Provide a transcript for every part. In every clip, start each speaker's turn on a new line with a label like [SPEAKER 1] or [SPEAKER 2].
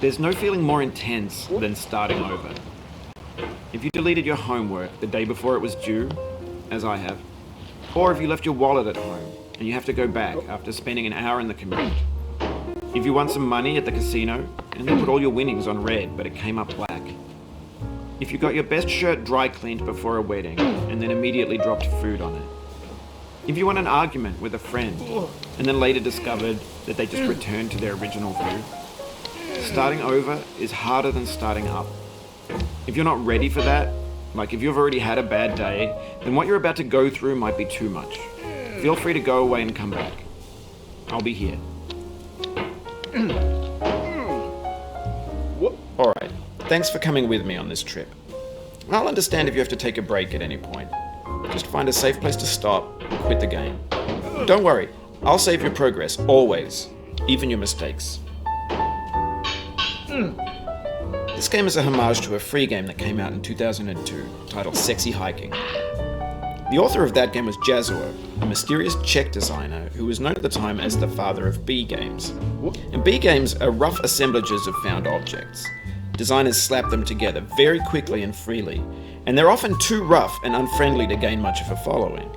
[SPEAKER 1] There's no feeling more intense than starting over. If you deleted your homework the day before it was due, as I have, or if you left your wallet at home and you have to go back after spending an hour in the commute. If you won some money at the casino and then put all your winnings on red but it came up black. If you got your best shirt dry cleaned before a wedding and then immediately dropped food on it. If you won an argument with a friend and then later discovered that they just returned to their original view. Starting over is harder than starting up. If you're not ready for that, like if you've already had a bad day, then what you're about to go through might be too much. Feel free to go away and come back. I'll be here. Alright, thanks for coming with me on this trip. I'll understand if you have to take a break at any point. Just find a safe place to stop and quit the game. Don't worry, I'll save your progress, always, even your mistakes. This game is a homage to a free game that came out in 2002, titled Sexy Hiking. The author of that game was Jazzuo, a mysterious Czech designer who was known at the time as the father of B games. And B games are rough assemblages of found objects. Designers slap them together very quickly and freely, and they're often too rough and unfriendly to gain much of a following.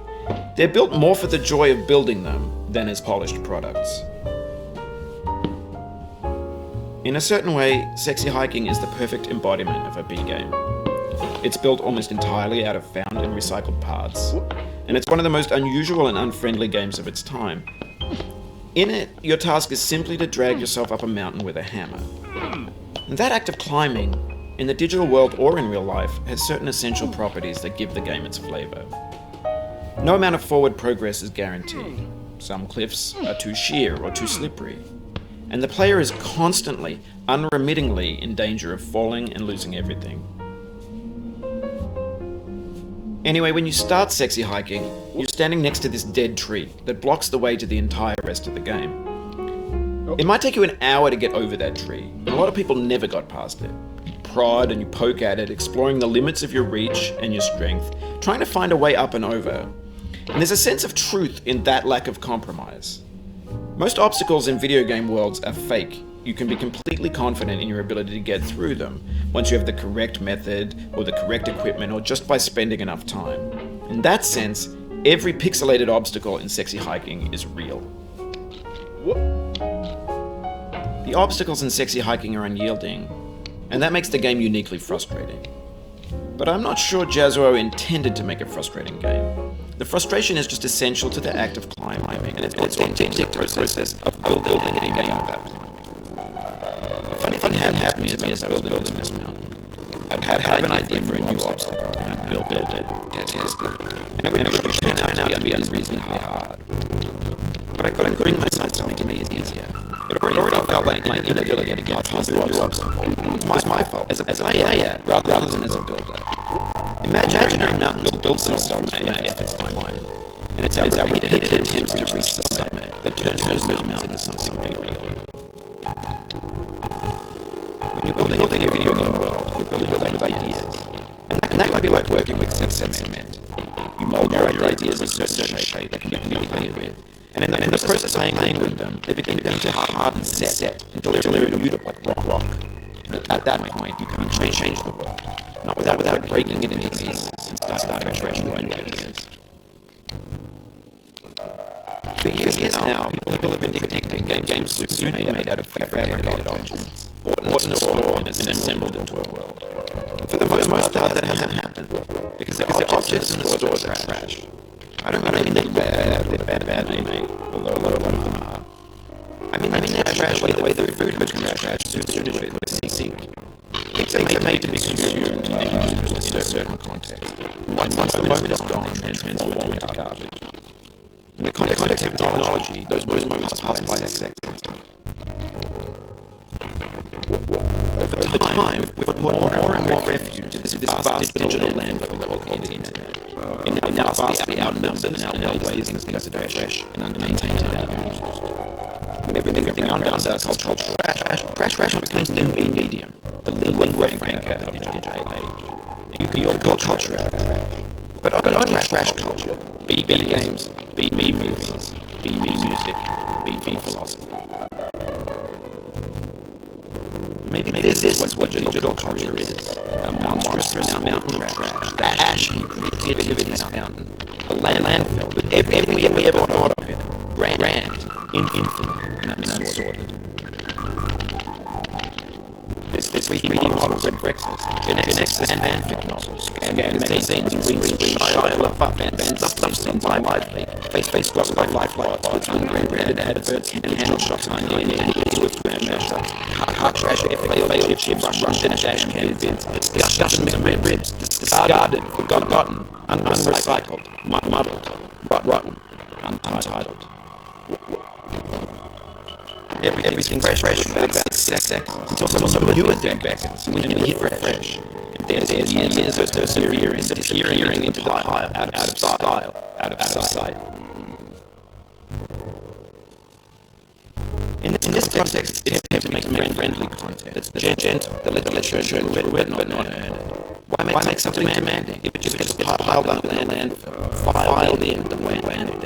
[SPEAKER 1] They're built more for the joy of building them than as polished products. In a certain way, Sexy Hiking is the perfect embodiment of a B game. It's built almost entirely out of found and recycled parts, and it's one of the most unusual and unfriendly games of its time. In it, your task is simply to drag yourself up a mountain with a hammer. And that act of climbing, in the digital world or in real life, has certain essential properties that give the game its flavor. No amount of forward progress is guaranteed. Some cliffs are too sheer or too slippery. And the player is constantly, unremittingly in danger of falling and losing everything. Anyway, when you start Sexy Hiking, you're standing next to this dead tree that blocks the way to the entire rest of the game. It might take you an hour to get over that tree, but a lot of people never got past it. You prod and you poke at it, exploring the limits of your reach and your strength, trying to find a way up and over. And there's a sense of truth in that lack of compromise. Most obstacles in video game worlds are fake. You can be completely confident in your ability to get through them once you have the correct method or the correct equipment or just by spending enough time. In that sense, every pixelated obstacle in Sexy Hiking is real. The obstacles in Sexy Hiking are unyielding, and that makes the game uniquely frustrating. But I'm not sure Jazzuo intended to make a frustrating game. The frustration is just essential to the act of climbing, and it's the authentic process of building a game at that point. A funny thing happened to me as I was building this mountain. I'd have an idea for a new obstacle, and I'd build it, test it, and it would turn out to be unreasonably hard. But I couldn't bring myself to make it easier. It already felt like my inability to get past the obstacle was my fault as a player rather than as a builder. Imagine a mountain built some stone to my efforts to climb, and it's our repeated attempts to reach the summit that turns those mountains into something real. When you're building a video game world, you're building with ideas, and that might be like working with cement. You mold your ideas into a certain shape that can be played with, and in the process of playing with them, they begin to harden and set until they're immutable like rock. And at that point, you can change the world. Not without breaking it into pieces and starting fresh new ideas. For years now, people have been predicting games soon made out of fabricated objects, bought in a store and assembled into a world. And for the most part, that hasn't happened, because the objects in the stores are trash. I don't mean they're bad made, although a lot of them are. I mean they're trash the way the food becomes trash as soon as it sink. Things are made to be consumed and used in a certain context. Once the moment is gone, transform into garbage. In the context of technology, those moments pass by a second. Over time, we've put more and more refuge into this vast digital landfill that we call the internet. It now vastly outnumbers and outweighs things considered fresh and unmaintained users. Everything under our cultural trash becomes the new medium, the lingua franca of the digital age. You can call culture but only trash culture. Be games, be movies, be music, be philosophy. Maybe this is what digital culture is. A monstrous mountain crash, the ash and creativity mountain, a landfill with everything we ever thought of it, grand, infinite, and unsorted. This week reading novels at breakfast, Genesis and fanfic novels, magazines, reading Shia LaBeouf and stuff in my life, Facebook life with unbranded adverts and handle shots on the internet with mashups, car trash, failed chips, Russian dash cam bins, discussions of red ribs, discarded, forgotten, unrecycled, muddled, rotten, untitled. Everything's fresh about 6 seconds. It's also new and back. When you hit refresh, there's years of disappearing into the pile, out of style, out of sight. In this context, it's attempt to make friendly content that's gentle, that lets you show but not earn it. Why make something demanding if it just gets piled up and filed in the land